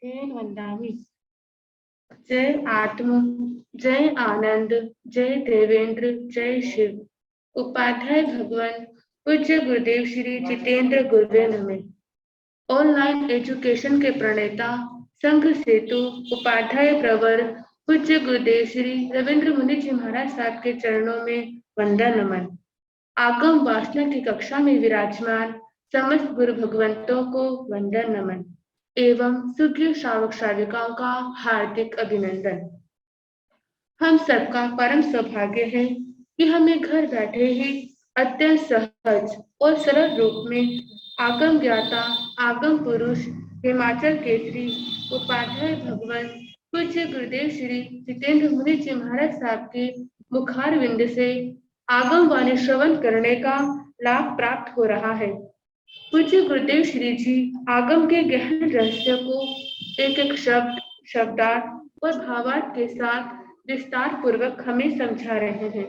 तेन वंदामि। जय आत्म, जय आनंद, जय देवेंद्र, जय शिव। उपाध्याय भगवान पूज्य गुरुदेव श्री जितेंद्र गुरुवे नमः। ऑनलाइन एजुकेशन के प्रणेता संघ सेतु उपाध्याय प्रवर पूज्य गुरुदेव श्री रविंद्र मुनि जी महाराज साहब के चरणों में वंदन नमन। आगम वासना की कक्षा में विराजमान समस्त गुरु भगवंतों को वंदन नमन एवं सुग्रीव श्रावक श्राविकाओं का हार्दिक अभिनंदन। हम सबका परम सौभाग्य है कि हमें घर बैठे ही अत्यंत सहज और सरल रूप में आगम ज्ञाता आगम पुरुष हिमाचल केसरी उपाध्याय भगवान पूज्य गुरुदेव श्री जितेंद्र मुनि जी महाराज साहब के मुखार विंद से आगम वाणी श्रवण करने का लाभ प्राप्त हो रहा है। पूज्य गुरुदेव श्री जी आगम के गहन रहस्य को एक एक शब्द शब्दार्थ और भावार्थ के साथ विस्तार पूर्वक हमें समझा रहे हैं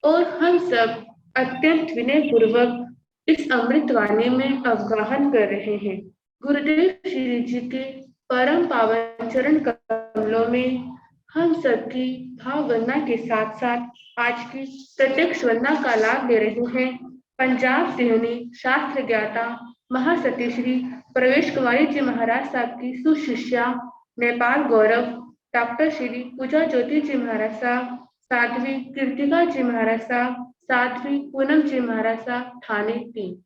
और हम सब अत्यंत विनय पूर्वक इस अमृत वाणी में अवगाहन कर रहे हैं। गुरुदेव श्री जी के परम पावन चरण कमलों में हम सबकी भाव वंदना के साथ साथ आज की प्रत्यक्ष वंदना का लाभ ले रहे हैं। पंजाब सिंहनी शास्त्र ज्ञाता महासती श्री प्रवेश कुमारी जी महाराज साहब की सुशिष्या नेपाल गौरव डॉक्टर श्री पूजा ज्योति जी महाराज साहब, साध्वी कीर्तिका जी महाराज साहब, साध्वी पूनम जी महाराज साहब, ठाणे 3।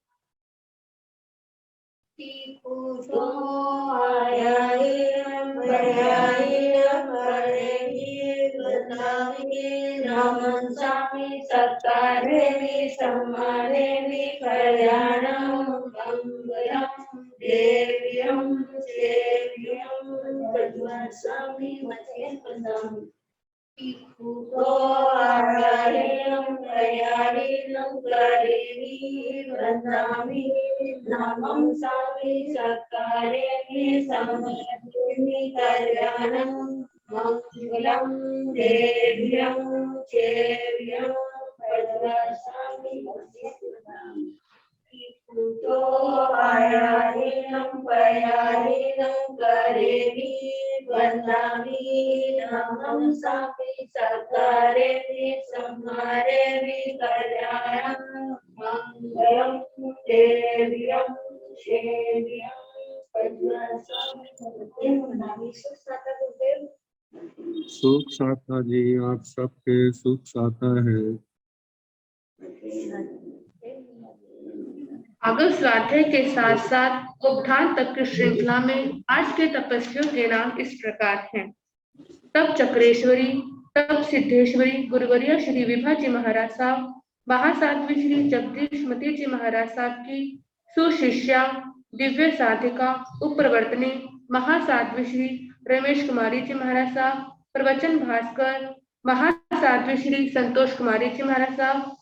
सुख साता जी आप सबके सुख साता है। आगम स्वाध्याय के साथ साथ उपधान तक की श्रृंखला में आज के तपस्वियों के नाम इस प्रकार हैं। तब चक्रेश्वरी, तब सिद्धेश्वरी गुरुवरिया श्री विभा जी महाराज साहब, महासाध्वी श्री जगदीशमती जी महाराज साहब की सुशिष्या दिव्य साधिका उपप्रवर्तनी महासाध्वी श्री रमेश कुमारी जी महाराज साहब, प्रवचन भास्कर महासाध्वी श्री संतोष कुमारी जी महाराज साहब,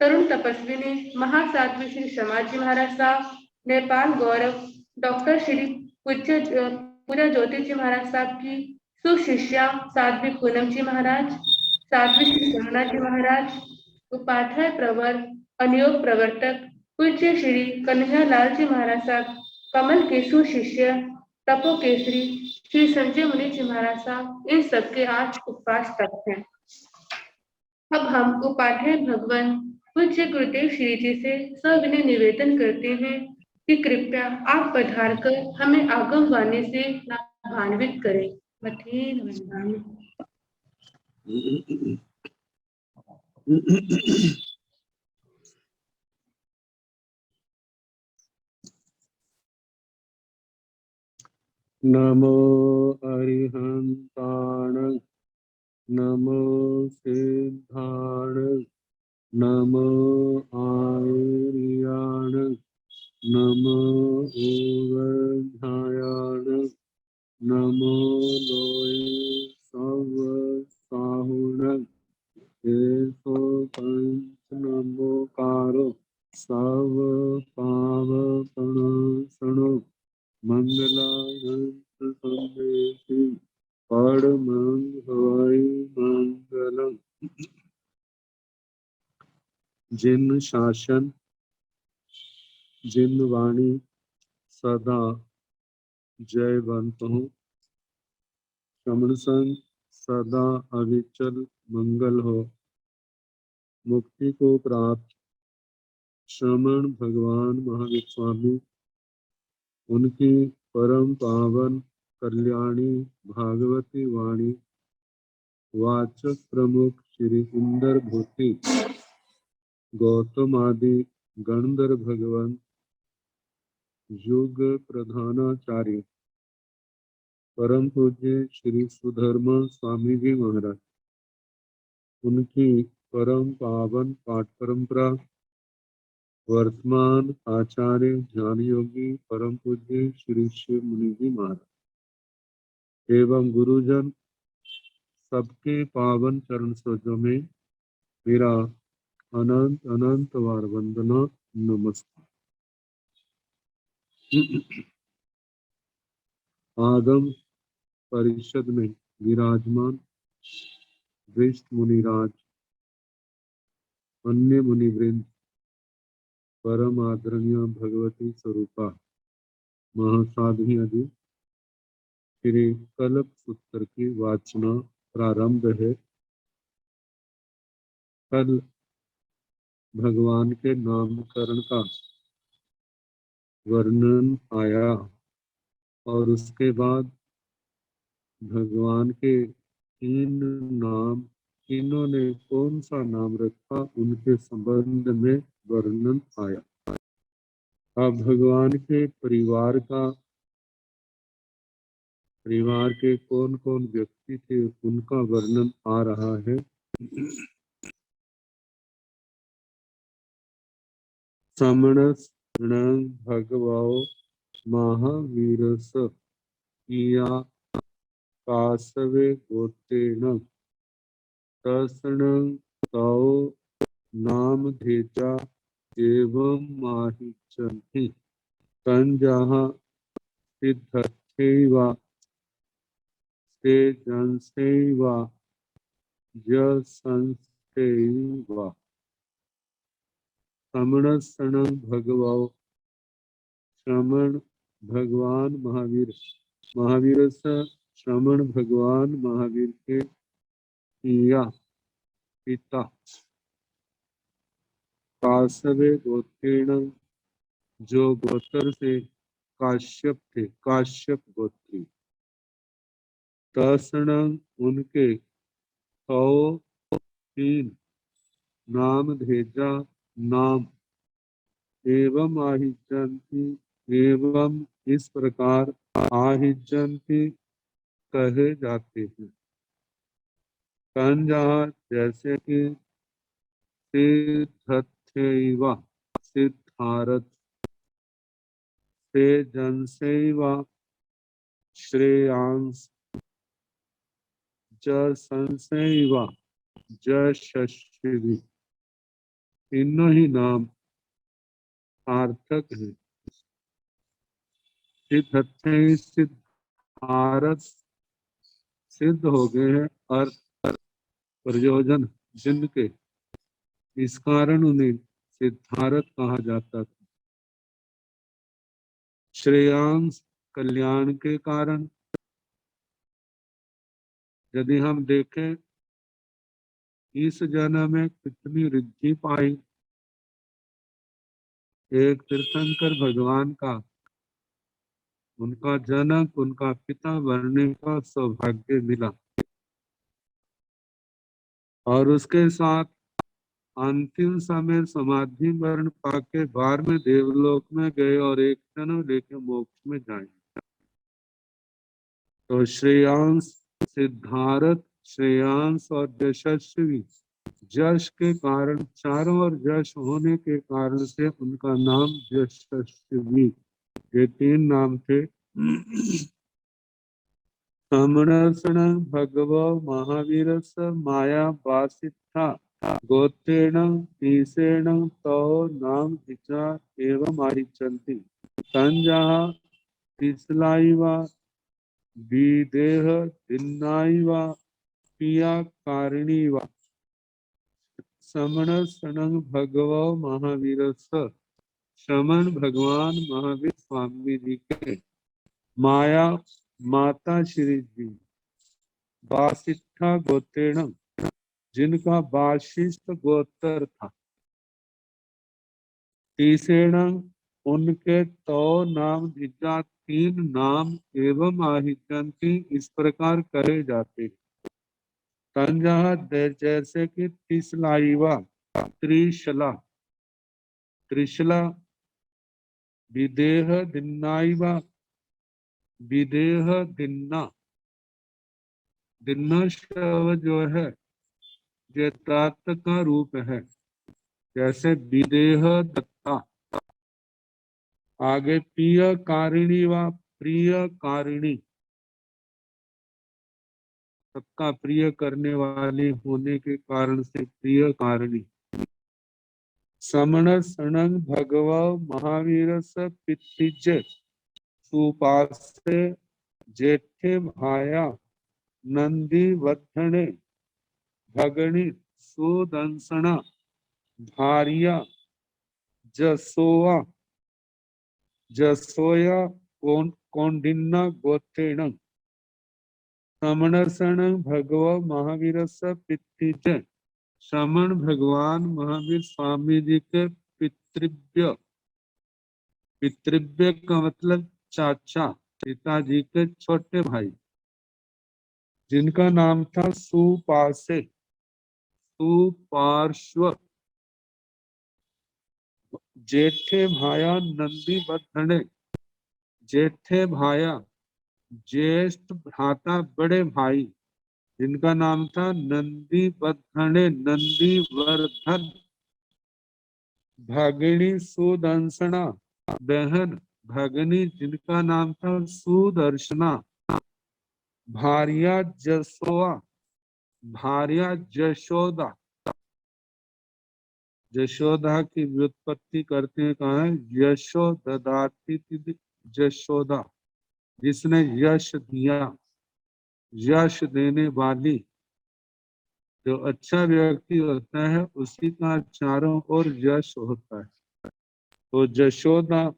तरुण तपस्विनी महासाध्वी श्री समाज जी महाराज साहब, नेपाल गौरव डॉक्टर श्री पूजा ज्योति जी महाराज साहब की सुशिष्या साध्वी पूनम जी महाराज, साध्वी श्री सोमनाथ जी महाराज, उपाध्याय प्रवर अनियोग प्रवर्तक पूज्य श्री कन्हैया लाल जी महाराज साहब, कमल के सुशिष्य तपो केसरी श्री संजय मुनि जी महाराज साहब, इन सबके आज उपवास तक हैं। अब हम उपाध्याय भगवान पूज्य गुरुदेव श्री जी से सविनय निवेदन करते हैं कि कृपया आप पधार कर हमें आगम वाणी से लाभान्वित करें। मथेन वंदामि। नमो अरिहंताण, नमो सिद्धाण, नमो आर्याण, नमो ओवध्यायाण, नमो लोये सव साहुण, एसो पंच नमोकारो सव पावपण सणो मंगलायंत संदेशी परमं हवै मंगलम्। जिन शासन जिन वाणी सदा जयवंत हो, श्रमण संग सदा अविचल मंगल हो। मुक्ति को प्राप्त श्रमण भगवान महावीर स्वामी, उनकी परम पावन कल्याणी भागवती वाणी वाचक प्रमुख श्री इंदर भूति गौतम आदि गणधर भगवान युग प्रधानाचार्य परम पूज्य श्री सुधर्मा स्वामी जी महाराज, उनकी परम पावन पाठ परंपरा वर्तमान आचार्य ज्ञान योगी परम पूज्य श्री शिव मुनि जी महाराज एवं गुरुजन सबके पावन चरण सरोजों में मेरा अनंत अनंत बार वंदना नमस्कार। आगम परिषद में विराजमान वरिष्ठ मुनिराज, अन्य मुनिवृंद, परम आदरणीय भगवती स्वरूपा महासाध्वी आदि, श्री कल्प सूत्र की वाचना प्रारंभ है। कल भगवान के नामकरण का वर्णन आया और उसके बाद भगवान के तीन नाम, इन्होंने कौन सा नाम रखा उनके संबंध में वर्णन आया। अब भगवान के परिवार के कौन कौन व्यक्ति थे उनका वर्णन आ रहा है। समणस भगवो महावीरस किया कासवे गोतेन तसनं तौ नाम धेजा एवं माहिचन्ति तंजः सिद्धर्थैव ते जंसैव जसंस्थैव। समणसणं भगवो श्रमण भगवान महावीर श्रमण भगवान महावीर के पिता कासवे गोत्रेण, जो गोत्र से काश्यप थे, काश्यप गोत्री। तसणं उनके तौ तीन नाम धेजा नाम एवं आहिजंती, एवं इस प्रकार आहिजंती कहे जाते हैं। तंजः जैसे कि सिद्धर्थैव सिद्धारथ, ते जंसैव श्रेयांस, जसंसैव जशस्वी। तीनों ही नाम सार्थक है। सिद्धर्थै सिद्धारथ सिद्ध हो गए हैं, अर्थ प्रयोजन जिनके, इस कारण उन्हें सिद्धारथ कहा जाता था। श्रेयांस कल्याण के कारण, यदि हम देखें इस जन्म में कितनी रिद्धि पाई। एक तीर्थंकर भगवान का, उनका जनक, उनका पिता बनने का सौभाग्य मिला और उसके साथ अंतिम समय समाधि मरण पाके बार में देवलोक में गए और एक जन्म लेके मोक्ष में जाएंगे। तो श्रेयांस सिद्धारथ, श्रेयांस और यशस्वी, यश के कारण, चारों ओर यश होने के कारण से उनका नाम यशस्वी, ये तीन नाम थे। समणसण भगवो महावीरस माया वासिता गोत्रेण ईशेण तौ नाम धिचा एवं आरिचन्ति तंजः तिसलाइव विदेह दिन्नाइव पिया कारिणीव। समणसण भगवो महावीरस, श्रमण भगवान महावीर स्वामी जी के माया माता श्री जी वासिष्ठा गोत्रेण, जिनका वाशिष्ठ गोत्र था। तीसरेण उनके तो नाम धिजा, 3 नाम एवं आहित्यंती इस प्रकार करे जाते। तंजहा जैसे कि तिसलाईवा, त्रिशला, त्रिशला, विदेह दिन्नाईवा, विदेह दिन्ना। दिन्ना शब्द जो है ये तात का रूप है, जैसे विदेह दत्ता। आगे प्रिय कारिणी व प्रिय कारिणी, सबका प्रिय करने वाली होने के कारण से प्रिय कारिणी। समण सणंग भगव महावीर स पितिज सुपासे जेठे भाया नंदी वधणे भगणी सुदंसना भारिया जसोआ जसोया कौंडिन्ना गोत्रेण। समणसण भगव महावीर पितृज, श्रमण भगवान महावीर स्वामी जी के पितृव्य, पितृव्य का मतलब चाचा, पिताजी के छोटे भाई, जिनका नाम था सुपासे, सुपार्श्व, जेठे भाया नंदी बधणे, जेठे भाया ज्येष्ठ भ्राता बड़े भाई, जिनका नाम था नंदी बधणे, नंदी वर्धन। भगिनी सुदर्शना, बहन भगनी, जिनका नाम था सुदर्शना। भार्या जसोआ, भार्या जशोदा, जशोदा की व्युत्पत्ति करते हैं कहा है यशो ददाती जशोदा, जिसने यश दिया, यश देने वाली। जो अच्छा व्यक्ति होता है उसी का चारों ओर यश होता है। तो जशोदा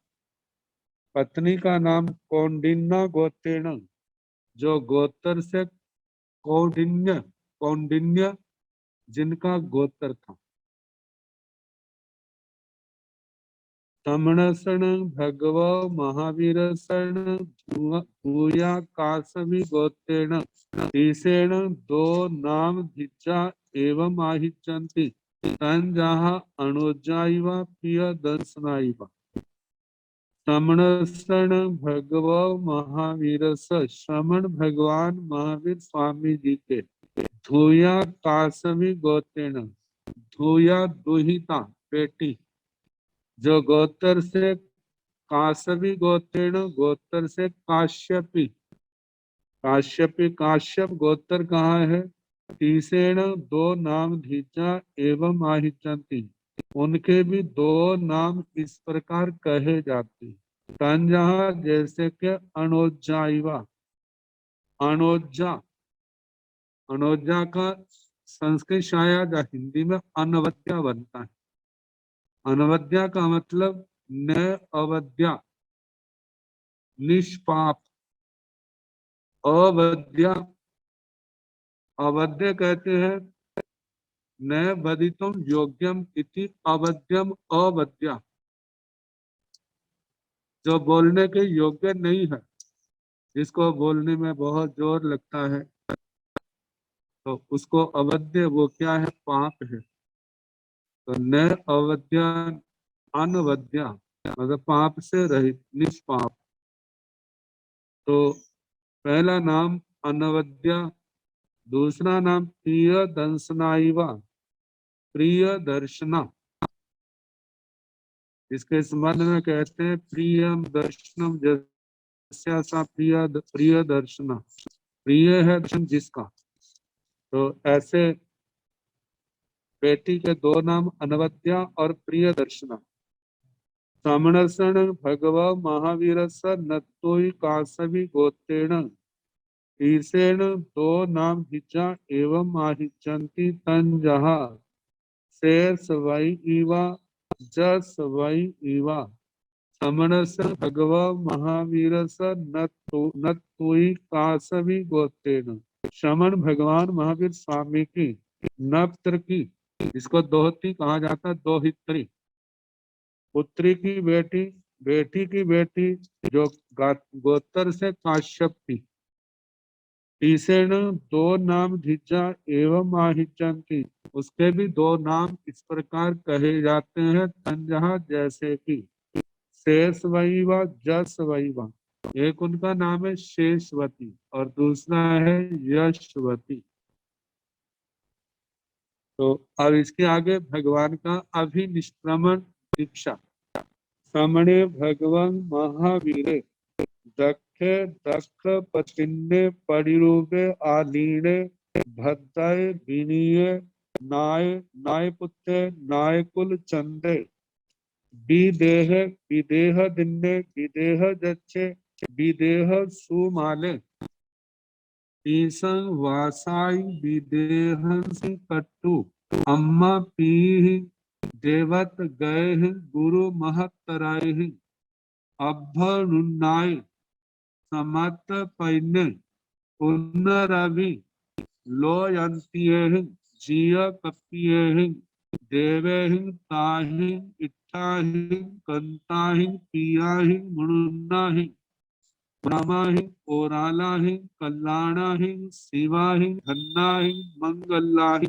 पत्नी का नाम कौंडिन्ना गोत्रेण, जो गोत्र से कौंडिन्य, कौंडिन्य जिनका गोत्र था। तमणसण भगव महावीर सण भूया कासवी गोत्रेण। तीसरेण 2 नाम धिजा एवं आहिचंती तंजहा अणुजाइव प्रिय दर्शनाइव। तमणसण भगव महावीर श्रमण भगवान महावीर स्वामी जी के। धूया कासवी गोत्रेण, धूया दुहिता बेटी, जो गोत्र से कासवी गोत्रेण, गोत्र से काश्यपी, काश्यपी काश्यप गोत्र कहाँ है। तीसरेण 2 नाम धिजा एवं आहिचंती, उनके भी 2 नाम इस प्रकार कहे जाते। तंजहा जैसे कि अणोज्जाइवा, अणोज्जा, अणोज्जा का संस्कृत शायद हिंदी में अनवद्या बनता है। अनवद्या का मतलब न अवद्या, निष्पाप। अवद्या, अवध्य कहते हैं न वदितुम योग्यम इति अवध्यम अवद्या, जो बोलने के योग्य नहीं है, जिसको बोलने में बहुत जोर लगता है, तो उसको अवध्य, वो क्या है, पाप है। तो न अवध्या अनवद्या मतलब पाप से रहित, निष्पाप। तो पहला नाम अनवद्या, दूसरा नाम प्रिय दंसनाइवा, प्रिय दर्शना। इसके संबंध में कहते हैं प्रियम दर्शनम जस्या प्रिय प्रिय दर्शना, प्रिय है दर्शन जिसका। तो ऐसे बेटी के 2 नाम अनवद्या और प्रिय दर्शना। समणसण भगव महावीर नत्तोई कासवी गोत्रेण। ईसेण 2 नाम धिजा एवं आहिचंती तंजहा शेष वै इवा जस वै इवा। समणस भगव महावीर नत्तोई कासवी गोत्रेण। श्रमण भगवान महावीर स्वामी की नवत्र की, इसको दोहती कहा जाता है, दोहित्री, पुत्री की बेटी, बेटी की बेटी, जो गोत्र से काश्यप थी। तीसरे दो नाम धिजा एवं आहिचंती, उसके भी दो नाम इस प्रकार कहे जाते हैं तंजहा, जैसे कि शेष वैवा, जस वैवा। एक उनका नाम है शेषवती और दूसरा है यशवती। तो अब इसके आगे भगवान का अभिनिष्क्रमण दीक्षा। समणे भगवान महावीरे दक्षे दक्ष पतिन्ने परिरूपे आलीने भद्राय विनीय नाय नाय पुत्रे नाय कुल चंदे विदेह विदेह दिन्ने विदेह जच्छे विदेह सुमाले ईसं वासाई विदेहंसि कट्टु अम्मा पीहि देवत गए गुरु महत्तराय अभ्युन्नाय समत पैन्य पुनरभि लोयंत्येहि जिय कपियेहि देवेहि ताहि इट्ठाहि कंताहि पियाहि मुनुन्नाहि ब्रह्माहि ओरालाहि कल्याणाहि शिवाहि धन्नाहि मंगलाहि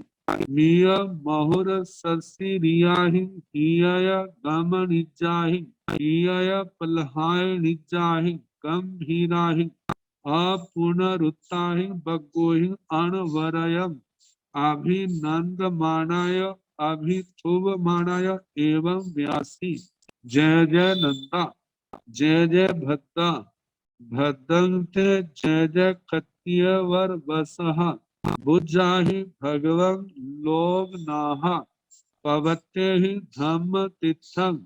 मिय महुर ससिरियाहि हिय गमनिजाहि हिय पलहाय निजाहि गंभीराहि अपुनरुत्ताहि बग्गोहि अणवरयम् अभिनंदमानाय अभिशुभमानाय एवं व्यासी। जय जय नंदा, जय जय भद्दा, भद्रंते जय जय कतियवर बसहा बुझाहि भगवं लोग नाहा पवते ही धम्म तीर्थं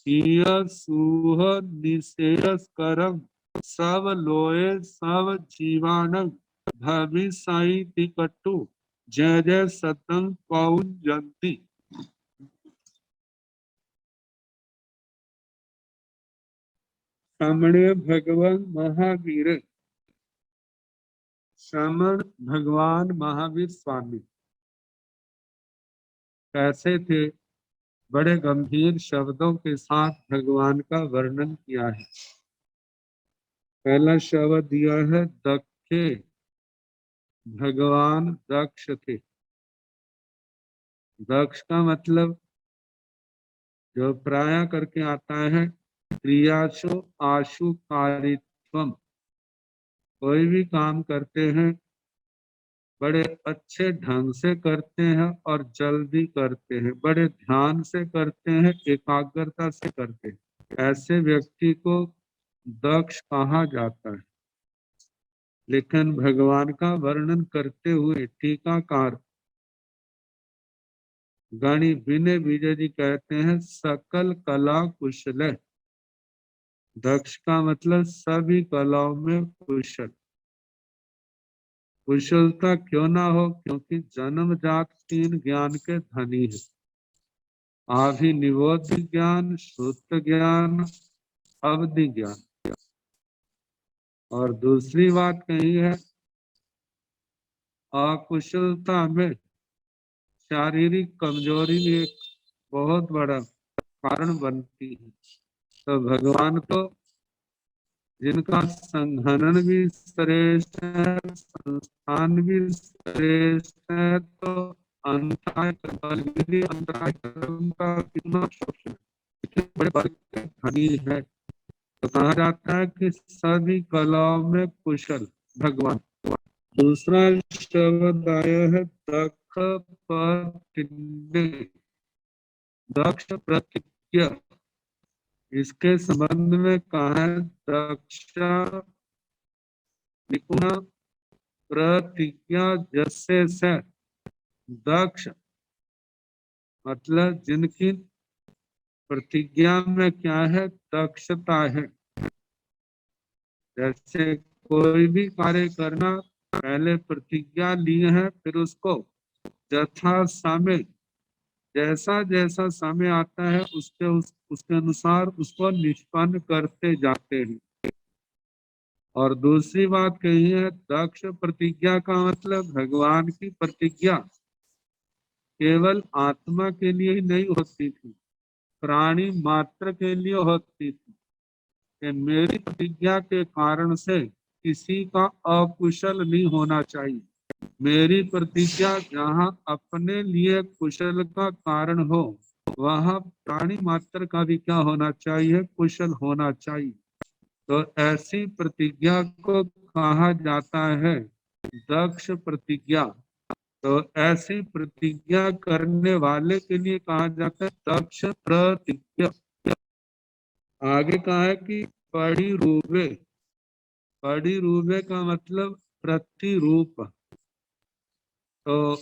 हिय सुह निशेष करम सब लोए सब जीवानंग भविसाई तिकटु। जय जय सतंग पौन जंती। सामने भगवान महावीर, श्रमण भगवान महावीर स्वामी कैसे थे? बड़े गंभीर शब्दों के साथ भगवान का वर्णन किया है। पहला शब्द दिया है दक्षे, भगवान दक्ष थे। दक्ष का मतलब जो प्राय करके आता है क्रियाशु आशु कारित्वम, कोई भी काम करते हैं बड़े अच्छे ढंग से करते हैं और जल्दी करते हैं, बड़े ध्यान से करते हैं, एकाग्रता से करते हैं, ऐसे व्यक्ति को दक्ष कहा जाता है। लेकिन भगवान का वर्णन करते हुए टीकाकार गणि विनय विजय जी कहते हैं सकल कला कुशल। दक्ष का मतलब सभी कलाओं में कुशल। कुशलता क्यों ना हो, क्योंकि जन्मजात 3 ज्ञान के धनी है, आभिनिवोध ज्ञान, श्रुत ज्ञान, अवधि ज्ञान। और दूसरी बात कही है अकुशलता में शारीरिक कमजोरी भी एक बहुत बड़ा कारण बनती है। तो भगवान को जिनका संघनन भी श्रेष्ठ है, संस्थान भी श्रेष्ठ है, तो अंतराय कर्म का कितना बड़े बड़े धनी है। तो कहा जाता है कि सभी कलाओं में कुशल भगवान। दूसरा शब्द आया है दक्ष प्रतिज्ञ, दक्ष प्रतिज्ञा। इसके संबंध में कहा है दक्षा निपुण प्रतिज्ञा जैसे से। दक्ष मतलब जिनकी प्रतिज्ञा में क्या है, दक्षता है। जैसे कोई भी कार्य करना, पहले प्रतिज्ञा ली है, फिर उसको यथा समय जैसा जैसा समय आता है उसके अनुसार उसको निष्पन्न करते जाते हैं। और दूसरी बात कही है, दक्ष प्रतिज्ञा का मतलब भगवान की प्रतिज्ञा केवल आत्मा के लिए ही नहीं होती थी, प्राणी मात्र के लिए होती थी कि मेरी प्रतिज्ञा के कारण से किसी का अकुशल नहीं होना चाहिए। मेरी प्रतिज्ञा जहाँ अपने लिए कुशल का कारण हो, वहाँ प्राणी मात्र का भी क्या होना चाहिए, कुशल होना चाहिए। तो ऐसी प्रतिज्ञा को कहा जाता है दक्ष प्रतिज्ञा। तो ऐसी प्रतिज्ञा करने वाले के लिए कहा जाता है दक्ष प्रतिज्ञा। आगे कहा है कि पढ़ी रूपे। पढ़ी रूपे का मतलब प्रतिरूप। तो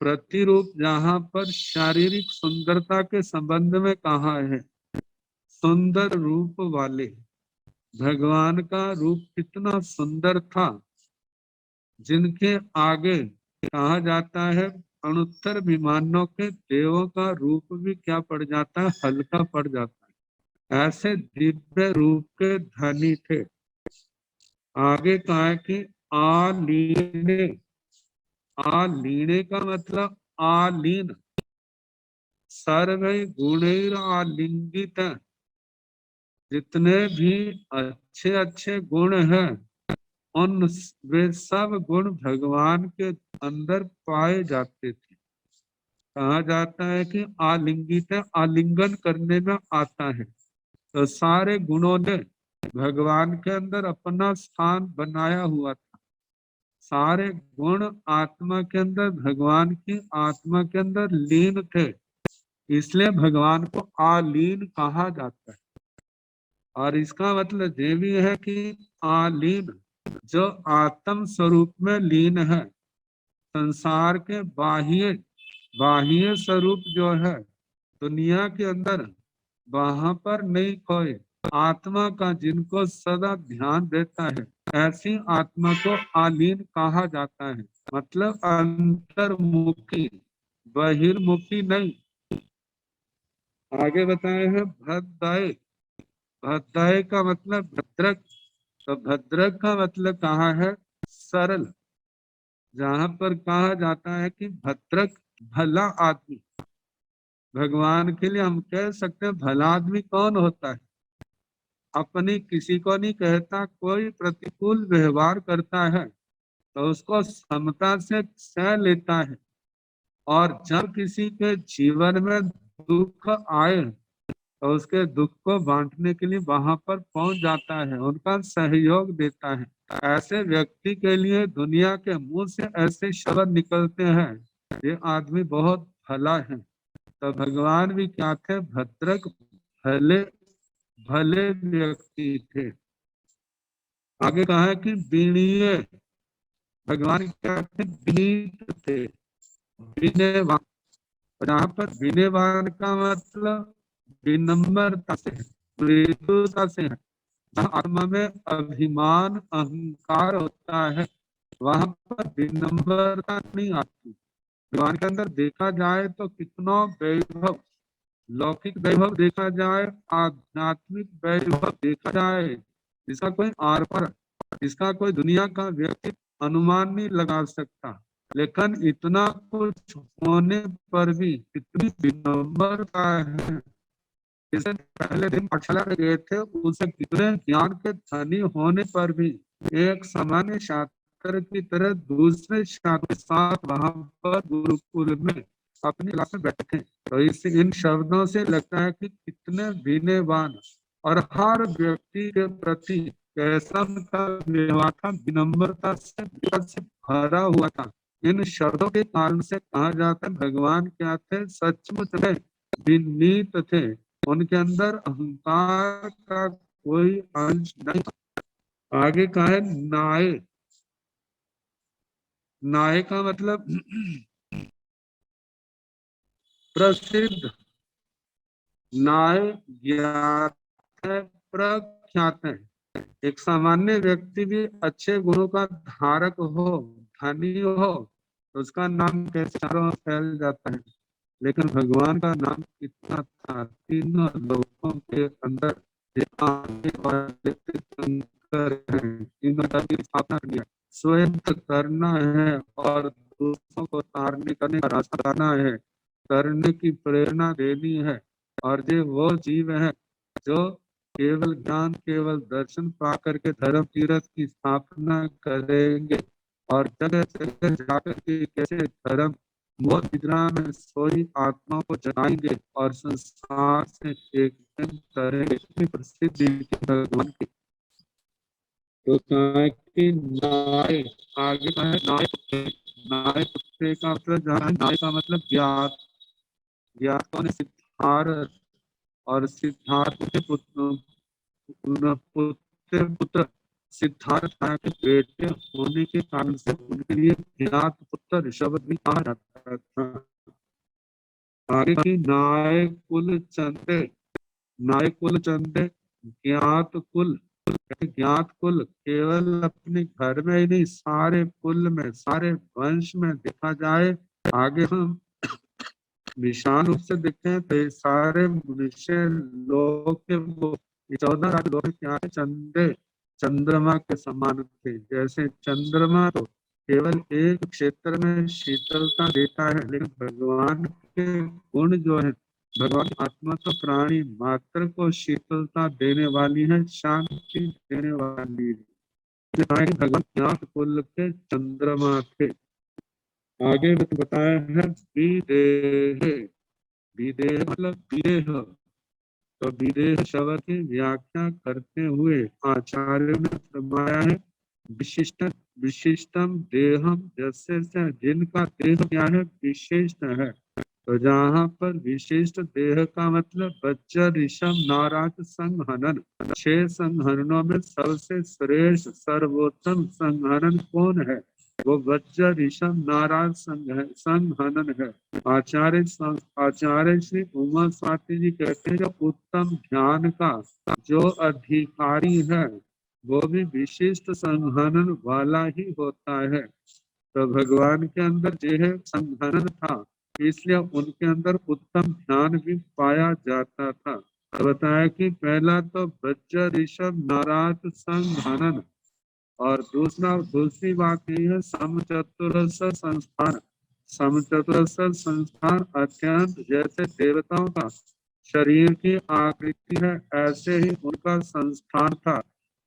प्रतिरूप जहाँ पर शारीरिक सुंदरता के संबंध में कहा है, सुंदर रूप वाले। भगवान का रूप कितना सुंदर था, जिनके आगे कहा जाता है अणुत्तर विमानों के देवों का रूप भी क्या पड़ जाता है, हल्का पड़ जाता है। ऐसे दिव्य रूप के धनी थे। आगे कहा है कि आलीने। आलीने का मतलब आलीन, सर्व गुणैर आलिंगित। जितने भी अच्छे अच्छे गुण हैं, उन वे सब गुण भगवान के अंदर पाए जाते थे। कहा जाता है कि आलिंगित है, आलिंगन करने में आता है। तो सारे गुणों ने भगवान के अंदर अपना स्थान बनाया हुआ था। सारे गुण आत्मा के अंदर, भगवान की आत्मा के अंदर लीन थे, इसलिए भगवान को आलीन कहा जाता है। और इसका मतलब ये भी है कि आलीन जो आत्म स्वरूप में लीन है, संसार के बाह्य बाह्य स्वरूप जो है दुनिया के अंदर, वहां पर नहीं खोए, आत्मा का जिनको सदा ध्यान देता है, ऐसी आत्मा को आलीन कहा जाता है। मतलब अंतर्मुखी, बहिर्मुखी नहीं। आगे बताए हैं भद्राय। भद्राय का मतलब भद्रक। तो भद्रक का मतलब कहा है सरल। जहां पर कहा जाता है कि भद्रक भला आदमी। भगवान के लिए हम कह सकते हैं भला आदमी कौन होता है, अपनी किसी को नहीं कहता, कोई प्रतिकूल व्यवहार करता है तो उसको समता से सह लेता है। और जब किसी के जीवन में दुख आए तो उसके दुख को बांटने के लिए वहां पर पहुंच जाता है, उनका सहयोग देता है। ऐसे व्यक्ति के लिए दुनिया के मुंह से ऐसे शब्द निकलते हैं, ये आदमी बहुत भला है। तो भगवान भी क्या थे, भद्रक, भले भले व्यक्ति थे। आगे कहा है कि विनीय। भगवान क्या थे, विनीत थे, विनयवान। यहाँ पर विनयवान का मतलब विनम्रता से, मृदुता से है। आत्मा में अभिमान अहंकार होता है, वहां पर विनम्रता नहीं आती। भगवान के अंदर देखा जाए तो कितना वैभव, लौकिक वैभव देखा जाए, आध्यात्मिक वैभव देखा जाए, जिसका कोई आर पर, जिसका कोई दुनिया का व्यक्ति अनुमान नहीं लगा सकता। लेकिन इतना कुछ होने पर भी इतनी विनम्रता है। जैसे पहले दिन पाठशाला में गए थे, उसे कितने ज्ञान के धनी होने पर भी एक सामान्य छात्र की तरह दूसरे छात्र के साथ वहां पर गुरुकुल में अपनी क्लास में बैठे। तो इस इन शब्दों से लगता है कि कितने विनयवान, और हर व्यक्ति के प्रति कैसा उनका व्यवहार था, विनम्रता से भरा हुआ था। इन शब्दों के कारण से कहा जाता है भगवान क्या थे, सचमुच में विनीत थे। उनके अंदर अहंकार का कोई अंश नहीं। आगे कहा है नाय। नाय का मतलब प्रसिद्ध। नाय ज्ञात है, प्रख्यात है। एक सामान्य व्यक्ति भी अच्छे गुणों का धारक हो, धनी हो, तो उसका नाम कैसे चारों ओर फैल जाता है। लेकिन भगवान का नाम कितना था, तीनों लोगों के अंदर तीर्थंकर हैं, इन धर्म की स्थापना करनी है, स्वयं करना है और दूसरों को तारने करने का रास्ता बताना है, करने की प्रेरणा देनी है। और ये वो जीव है जो केवल ज्ञान केवल दर्शन पा करके धर्म तीर्थ की स्थापना करेंगे और जगह जगह जाकर के कैसे धर्म वो निद्रा में सोई आत्मा को जगाएंगे और संसार से एक दिन करेंगे। इतनी प्रसिद्धि भगवान की। तो कहा कि नाय, आगे कहा है नाय कुत्ते। नाय कुत्ते का मतलब जाना है, नाय का मतलब ज्ञात। ज्ञात कौन है? सिद्धार्थ। और सिद्धार्थ के पुत्र सिद्धार्थ के बेटे होने के कारण से उनके लिए ज्ञात पुत्र शब्द भी कहा जाता था। आगे की नाय कुल चंदे, नाय कुल चंदे ज्ञात कुल। ज्ञात कुल केवल अपने घर में ही नहीं, सारे कुल में सारे वंश में देखा जाए। आगे हम विशाल रूप से देखते हैं तो ये सारे मनुष्य लोग के वो 14 राज्य लोग क्या है? चंद्र चंद्रमा के समान थे। जैसे चंद्रमा तो केवल एक क्षेत्र में शीतलता देता है, लेकिन भगवान के गुण जो है, भगवान की आत्मा तो प्राणी मात्र को शीतलता देने वाली है, शांति देने वाली है। भगवान ज्ञात कुल के चंद्रमा थे। आगे बताया है विदेह। विदेह मतलब विदेह। तो विदेह शब्द की व्याख्या करते हुए आचार्य ने फरमाया है विशिष्ट विशिष्टम देहम, जैसे से जिनका देह क्या है? विशिष्ट है। तो जहाँ पर विशिष्ट देह का मतलब वज्र ऋषभ नाराज संघनन, 6 संघननों में सबसे श्रेष्ठ सर्वोत्तम संघनन कौन है? वो वज्र ऋषभ नाराज संघनन है। आचार्य श्री उमा स्वाति जी कहते हैं जो उत्तम ध्यान का जो अधिकारी है वो भी विशिष्ट संघनन वाला ही होता है। तो भगवान के अंदर जो संघनन था, इसलिए उनके अंदर उत्तम ध्यान भी पाया जाता था। तो बताया कि पहला तो वज्र ऋषभ नाराज संघनन, और दूसरी बात यही है समचतुरस संस्थान। समचतुरस संस्थान अत्यंत जैसे देवताओं का शरीर की आकृति है, ऐसे ही उनका संस्थान था।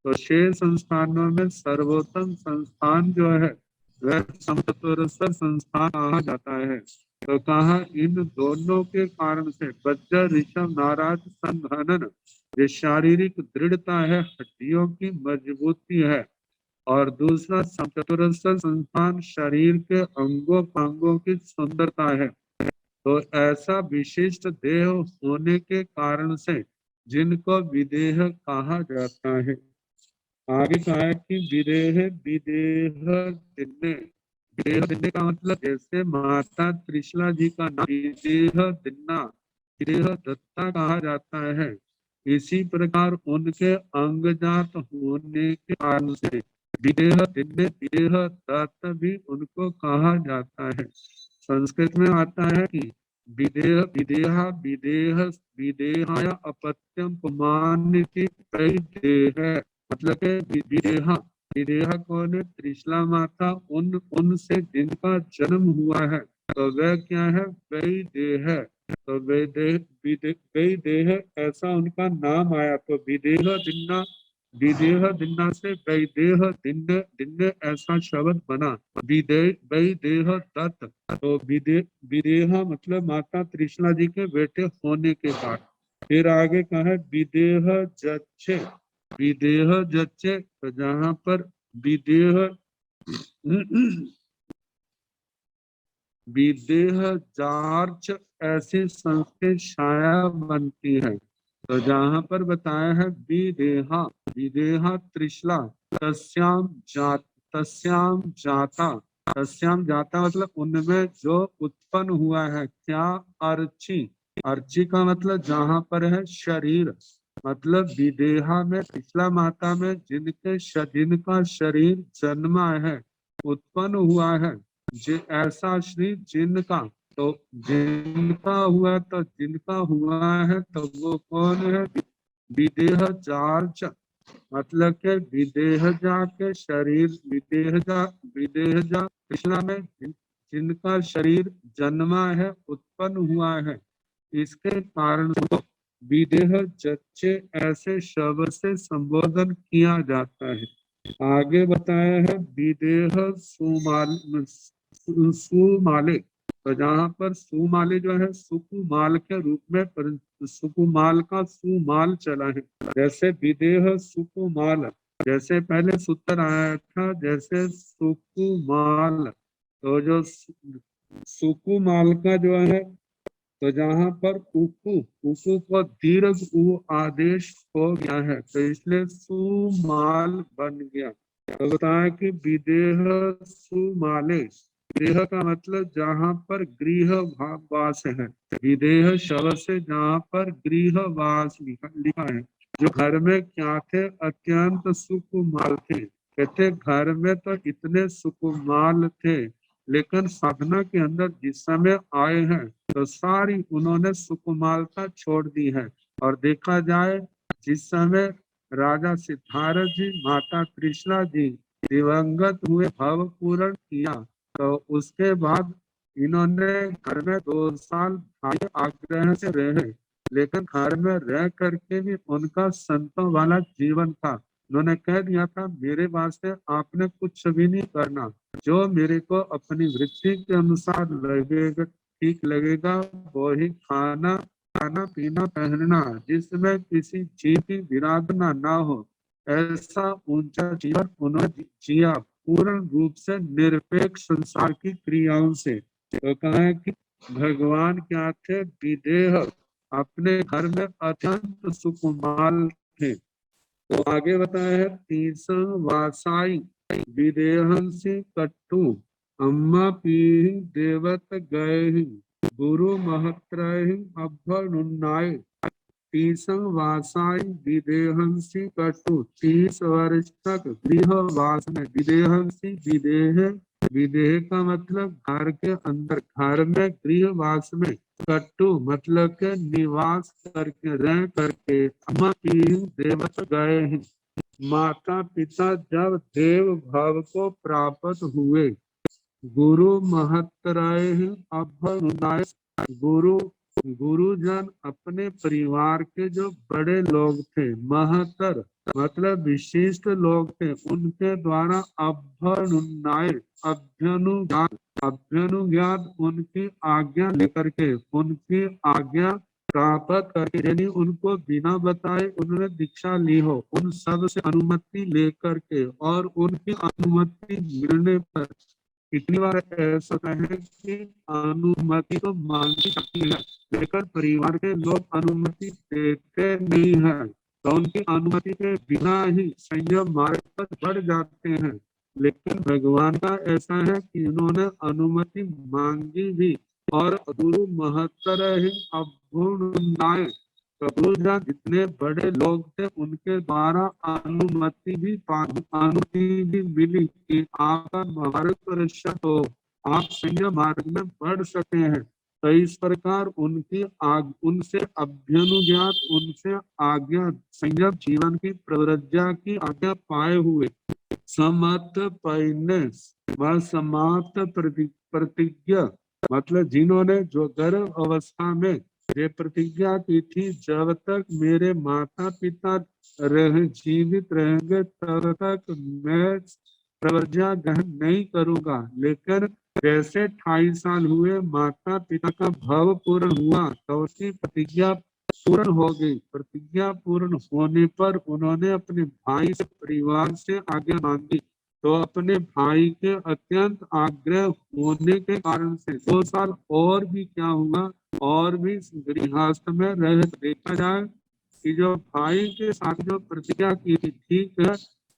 तो 6 संस्थानों में सर्वोत्तम संस्थान जो है वह समचतुरस संस्थान कहा जाता है। तो कहा इन दोनों के कारण से वज्र ऋषभ नाराज संघनन, ये शारीरिक दृढ़ता है, हड्डियों की मजबूती है। और दूसरा चतुरस्र संस्थान शरीर के अंगों पांगों की सुंदरता है। तो ऐसा विशिष्ट देह होने के कारण से जिनको विदेह कहा जाता है। आगे कहा है कि विदेह विदेह दिन्ने। विदेह दिन्ने का मतलब जैसे माता त्रिशला जी का नाम विदेह दिन्ना, विदेह दत्ता कहा जाता है, इसी प्रकार उनके अंगजात होने के कारण से विदेह दिन्ने विदेह दत्त भी उनको कहा जाता है। संस्कृत में आता है कि विदेह विदेहा विदेह विदेहाय अपत्यम पुमान कई देह, मतलब विदेहा विदेहा कौन है? त्रिशला माता, उनसे जिनका जन्म हुआ है तो वह क्या है? वही देह है। तो वही देह ऐसा उनका नाम आया। तो विदेह दिन्ना से वैदेह दिन्ने दिन्ने ऐसा शब्द बना। वैदेह दत्त, तो विदेहा मतलब माता त्रिशला जी के बेटे होने के बाद। फिर आगे कहा है विदेह जच्छे। विदेह जच्चे, तो जहाँ पर विदेह विदेह जार्च ऐसी संस्कृत छाया बनती है। तो जहाँ पर बताया है विदेहा विदेहा त्रिशला तस्याम जाता, तस्याम जाता मतलब उनमें जो उत्पन्न हुआ है क्या? अर्ची। अर्ची का मतलब जहाँ पर है शरीर, मतलब विदेहा में त्रिशला माता में जिनका शरीर जन्मा है, उत्पन्न हुआ है, ऐसा श्री जिनका, तो जिनका हुआ है तो वो कौन है? विदेह जार्च। मतलब के विदेहजा के शरीर विदेहजा कृष्णा में जिनका शरीर जन्मा है, उत्पन्न हुआ है, इसके कारण उनको विदेह जच्चे ऐसे शब्द से संबोधन किया जाता है। आगे बताया है विदेह सुमाले। तो जहाँ पर सुमाले जो है सुकुमाल के रूप में सुकुमाल का सुमाल चला है। जैसे विदेह सुकुमाल, जैसे पहले सूत्र आया था जैसे सुकुमाल, तो जो सुकुमाल का जो है, तो जहाँ पर उकु उकु को दीर्घ उ आदेश हो गया है, तो इसलिए सुमाल बन गया। तो बताया कि विदेह सुमाले, विदेह का मतलब जहाँ पर गृह वास है। विदेह शब्द से जहाँ पर गृह वास लिखा है। जो घर में क्या थे, अत्यंत सुकुमाल थे। कहते घर में तो इतने सुकुमाल थे, लेकिन साधना के अंदर जिस समय आए हैं तो सारी उन्होंने सुकुमालता छोड़ दी है। और देखा जाए जिस समय राजा सिद्धार्थ जी, माता कृष्णा जी दिवंगत हुए, भव पूर्ण किया, तो उसके बाद इन्होंने घर में 2 साल भाई आग्रह से रहे, लेकिन घर में रह करके भी उनका संतों वाला जीवन था। उन्होंने कह दिया था मेरे वास्ते आपने कुछ भी नहीं करना, जो मेरे को अपनी वृत्ति के अनुसार लगेगा, ठीक लगेगा, वो ही खाना खाना पीना पहनना, जिसमें किसी चीज की विराधना ना हो, ऐसा ऊंचा जीवन उन्होंने जिया, पूर्ण रूप से निरपेक्ष संसार की क्रियाओं से। तो कहा है कि भगवान क्या थे, विदेह, अपने घर में अत्यंत सुकुमाल थे। तो आगे बताया है तीसरा वासाई विदेहंसी कट्टू अम्मा पी देवत गए गुरु महत्रहि अभ्युन्नाय। तीसं वासाई विदेहंसी कटु, 30 वर्ष तक गृहवास में। विदेहंसी विदेह, विदेह का मतलब घर के अंदर, घर में गृहवास में। कट्टु मतलब के निवास करके, रह करके। अम्मा की देवत गए हैं, माता पिता जब देव भाव को प्राप्त हुए। गुरु महतराय अभ्युदय, गुरु गुरुजन अपने परिवार के जो बड़े लोग थे, महतर मतलब विशिष्ट लोग थे, उनके द्वारा अभ्युन्नाय, अभ्यनुज्ञात, अभ्यनुज्ञात उनकी आज्ञा लेकर के, उनकी आज्ञा प्राप्त करके, यानी उनको बिना बताए उन्होंने दीक्षा ली हो, उन सब से अनुमति लेकर के, और उनकी अनुमति मिलने पर। कितनी बार ऐसा होता है कि अनुमति तो मांगी जाती है, लेकिन परिवार के लोग अनुमति देते नहीं है, तो उनकी अनुमति के बिना ही संयम मार्ग पर बढ़ जाते हैं। लेकिन भगवान का ऐसा है कि उन्होंने अनुमति मांगी भी, और गुरु महत्तर ही अभ्युन्नाय, तो गुरुजन जितने बड़े लोग थे उनके द्वारा अनुमति भी मिली कि आपका मार्ग परिषद हो, आप संयम मार्ग में बढ़ सकते हैं। तो इस प्रकार उनकी उनसे अभ्यनुज्ञात, उनसे आज्ञा, संयम जीवन की प्रवृत्तिया की आज्ञा पाए हुए, समाप्त समाप्त प्रतिज्ञा, मतलब जिन्होंने जो गर्भ अवस्था में ये प्रतिज्ञा की थी, जब तक मेरे माता पिता जीवित रहेंगे तब तक मैं प्रज्ञा ग्रहण नहीं करूंगा। लेकिन जैसे 28 साल हुए, माता पिता का भाव पूर्ण हुआ, तो उसकी प्रतिज्ञा पूर्ण हो गई। प्रतिज्ञा पूर्ण होने पर उन्होंने अपने भाई से, परिवार से आज्ञा मांगी, तो अपने भाई के अत्यंत आग्रह होने के कारण से 2 साल और भी क्या हुआ, और भी गृहस्थ में रह। देखा जाए कि जो भाई के साथ जो प्रतिज्ञा की थी, ठीक है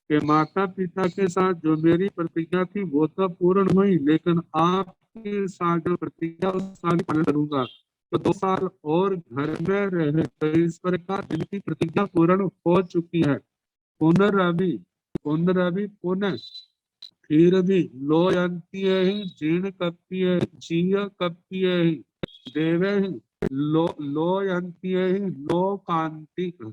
कि माता पिता के साथ जो मेरी प्रतिज्ञा थी वो तो पूर्ण हुई, लेकिन आपके साथ जो प्रतिज्ञा उसका भी पालन करूंगा, तो 2 साल और घर में रहे। तो इस प्रकार जिनकी प्रतिज्ञा पूर्ण हो चुकी है, पुनरअभि पुनरअभि पुनः फिर भी लोयंतीय ही जीर्ण कप्पीय जीय कप्पीय ही देवे ही लोयंतीय ही लोकांतिक,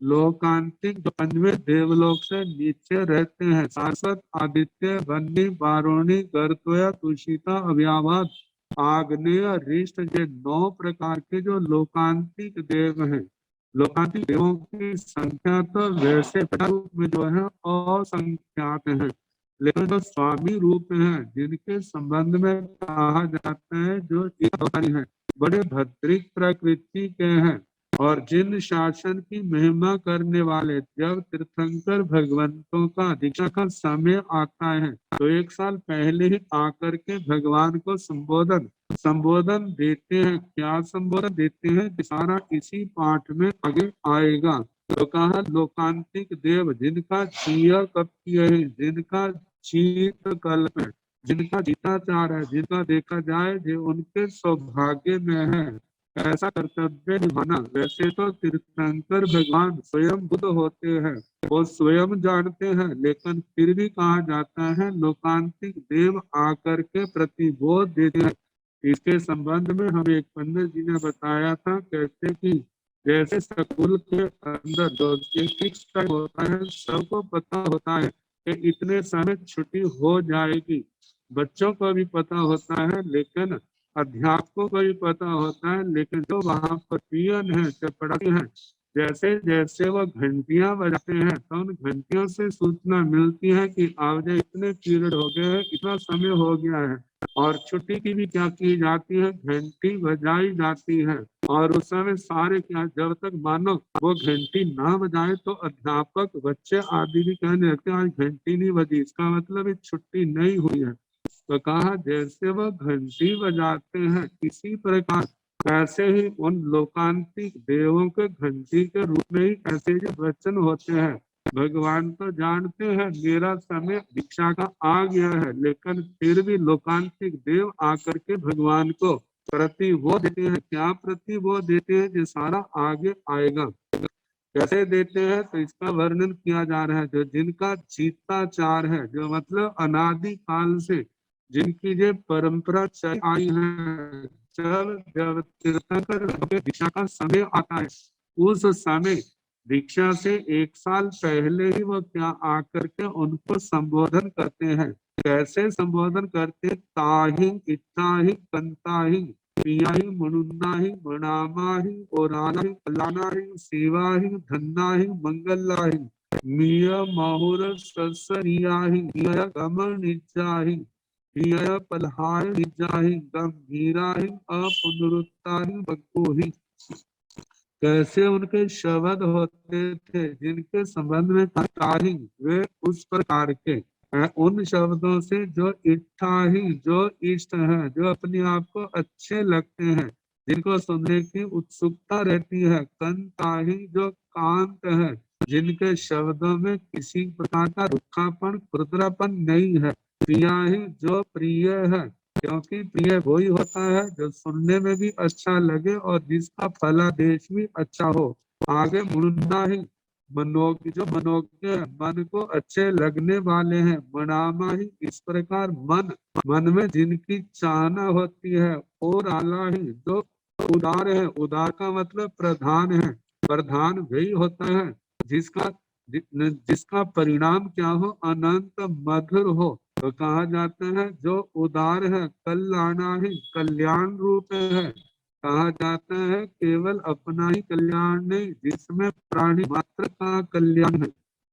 लोकांतिक जो पंचवें देवलोक से नीचे रहते हैं, शाश्वत, आदित्य, वन्नी, वारुणी, गर्तोया, तुषिता, अव्यावाद, आग्नेय, रिष्ट, ये 9 प्रकार के जो लोकांतिक देव हैं। लोकांतिक देवों की संख्या तो वैसे रूप में जो है असंख्यात है, लेकिन जो स्वामी रूप है, जिनके संबंध में कहा जाता है जो एक है, बड़े भद्रिक प्रकृति के हैं और जिन शासन की महिमा करने वाले, जब तीर्थंकर भगवंतों का दीक्षा का समय आता है तो 1 साल पहले ही आकर के भगवान को संबोधन देते हैं। क्या संबोधन देते हैं कि सारा इसी पाठ में आगे आएगा। तो कहा लोकांतिक देव, जिनका चीय कप्य है, जिनका शीत कल्प है, जिनका जीताचार है, जिनका देखा जाए जो उनके सौभाग्य में है ऐसा कर्तव्य निभाना। वैसे तो तीर्थंकर भगवान स्वयं बुद्ध होते हैं, वो स्वयं जानते हैं, लेकिन फिर भी कहा जाता है लोकांतिक देव आकर के प्रतिबोध देते हैं। इसके संबंध में हमें एक पंडित जी ने बताया था, कहते कि जैसे स्कूल के अंदर जो फिक्स टाइम होता है, सबको पता होता है कि इतने समय छुट्टी हो जाएगी, बच्चों को भी पता होता है, लेकिन अध्यापकों को भी पता होता है, लेकिन जो वहाँ पर पियन है, चपड़ासी है, जैसे जैसे वो घंटियां बजाते हैं तो उन घंटियों से सूचना मिलती है कि आज इतने पीरियड हो गए हैं, इतना समय हो गया है। और छुट्टी की भी क्या की जाती है, घंटी बजाई जाती है। और उस समय सारे क्या, जब तक मानो वो घंटी ना बजाए तो अध्यापक, बच्चे आदि भी कहने लगते हैं आज घंटी नहीं बजी, इसका मतलब ये छुट्टी नहीं हुई है। तो कहा जैसे वह घंटी बजाते हैं, इसी प्रकार ऐसे ही उन लोकांतिक देवों के घंटी के रूप में ही ऐसे जो वचन होते हैं। भगवान तो जानते हैं मेरा समय दीक्षा का आ गया है, लेकिन फिर भी लोकांतिक देव आकर के भगवान को प्रतिबोध देते हैं। क्या प्रतिबोध देते हैं, जो सारा आगे आएगा। कैसे देते हैं, तो इसका वर्णन किया जा रहा है। जो जिनका जीताचार है, जो मतलब अनादि काल से जिनकी जो परंपरा चल आई है, जब तीर्थंकर दीक्षा का समय आता है, उस समय दीक्षा से 1 साल पहले ही वो क्या आकर के उनको संबोधन करते हैं। कैसे संबोधन करते, ताहि इत्ताहि कंताहि पियाहि मनुन्नाहि मनामाहि ओरानाहि कल्याणाहि सेवाहि धन्नाहि मंगलाहि मिय माहुर ससरियाहि मिय गमन निजाहि मिय पलहाय निजाहि गंभीराहि अपुनरुत्ताहि बकोहि। कैसे उनके शब्द होते थे, जिनके संबंध में ताही, वे उस प्रकार के उन शब्दों से जो इच्छा ही, जो इष्ट है, जो अपने आप को अच्छे लगते हैं, जिनको सुनने की उत्सुकता रहती है। कंताही, जो कांत है, जिनके शब्दों में किसी प्रकार का रुखापन, खुरदरापन नहीं है। प्रिया ही, जो प्रिय है, क्योंकि प्रिय वही होता है जो सुनने में भी अच्छा लगे और जिसका फलादेश भी अच्छा हो। आगे मुन्ना ही, जो मनोज्ञ, मन को अच्छे लगने वाले हैं। मनामा ही, इस प्रकार मन में जिनकी चाहना होती है। और आला ही, जो उदार है, उदार का मतलब प्रधान है, प्रधान वही होता है जिसका जिसका परिणाम क्या हो, अनंत मधुर हो। तो कहा जाता है जो उदार है, कल्याणा ही, कल्याण रूप है। कहा जाता है केवल अपना ही कल्याण नहीं, जिसमें प्राणी मात्र का कल्याण है।